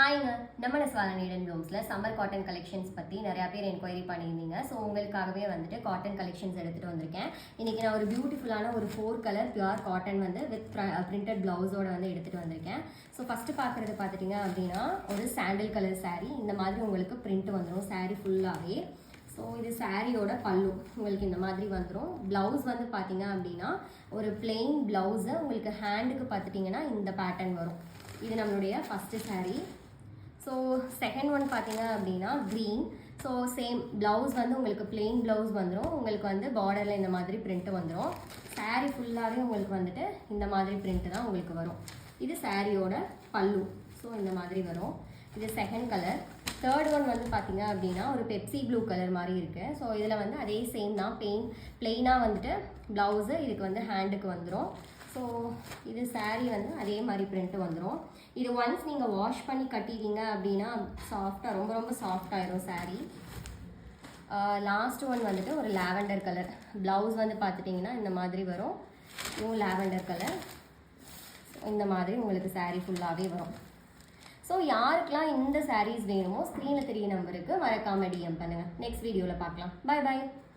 ஹாய்ங்க, நம்ம நெஸ்வாலா நீடன் ப்ளூம்ஸில் summer cotton collections பற்றி நிறையா பேர் என்கொயரி பண்ணியிருந்தீங்க. ஸோ உங்களுக்காகவே வந்துட்டு காட்டன் கலெக்ஷன்ஸ் எடுத்துகிட்டு வந்திருக்கேன். இன்றைக்கி நான் ஒரு பியூட்டிஃபுல்லான ஒரு 4 கலர் பியூர் காட்டன் வந்து வித் பிரிண்டட் ப்ளவுஸோட வந்து எடுத்துகிட்டு வந்திருக்கேன். ஸோ ஃபஸ்ட்டு பார்க்குறது பார்த்துட்டிங்க அப்படின்னா ஒரு சாண்டில் கலர் சாரீ. இந்த மாதிரி உங்களுக்கு பிரிண்ட் வந்துடும் சாரீ ஃபுல்லாகவே. ஸோ இது சாரியோட பல்லு உங்களுக்கு இந்த மாதிரி வந்துடும். ப்ளவுஸ் வந்து பார்த்தீங்க அப்படின்னா ஒரு பிளெயின் ப்ளவுஸு உங்களுக்கு ஹேண்டுக்கு பார்த்துட்டிங்கன்னா இந்த பேட்டர்ன் வரும். இது நம்மளுடைய first sari. So second one பார்த்தீங்க அப்படின்னா க்ரீன். ஸோ சேம் ப்ளவுஸ் வந்து உங்களுக்கு பிளெயின் ப்ளவுஸ் வந்துடும். உங்களுக்கு வந்து பார்டரில் இந்த மாதிரி பிரிண்ட்டு வந்துடும். சாரீ ஃபுல்லாகவே உங்களுக்கு வந்துட்டு இந்த மாதிரி பிரிண்ட்டு தான் உங்களுக்கு வரும். இது சாரியோட பல்லு. ஸோ இந்த மாதிரி வரும். இது செகண்ட் கலர். தேர்ட் ஒன் வந்து பார்த்தீங்க அப்படின்னா ஒரு பெப்சி ப்ளூ கலர் மாதிரி இருக்குது. ஸோ இதில் வந்து அதே சேம் தான், பிளெயினாக வந்துட்டு ப்ளவுஸு இதுக்கு வந்து ஹேண்டுக்கு வந்துடும். ஸோ இது சாரீ வந்து அதே மாதிரி பிரிண்ட்டு வந்துடும். இது ஒன்ஸ் நீங்கள் வாஷ் பண்ணி கட்டிட்டீங்க அப்படின்னா சாஃப்டாக ரொம்ப ரொம்ப சாஃப்டாகிடும் சாரீ. லாஸ்ட் ஒன் வந்துட்டு ஒரு லாவெண்டர் கலர். ப்ளவுஸ் வந்து பார்த்துட்டிங்கன்னா இந்த மாதிரி வரும். இதுவும் லாவெண்டர் கலர். இந்த மாதிரி உங்களுக்கு சாரீ ஃபுல்லாகவே வரும். ஸோ யாருக்கெல்லாம் இந்த சாரீஸ் வேணுமோ ஸ்க்ரீனில் தெரிய நம்பருக்கு மறக்காமல் டிஎம் பண்ணுங்கள். நெக்ஸ்ட் வீடியோவில் பார்க்கலாம். Bye by.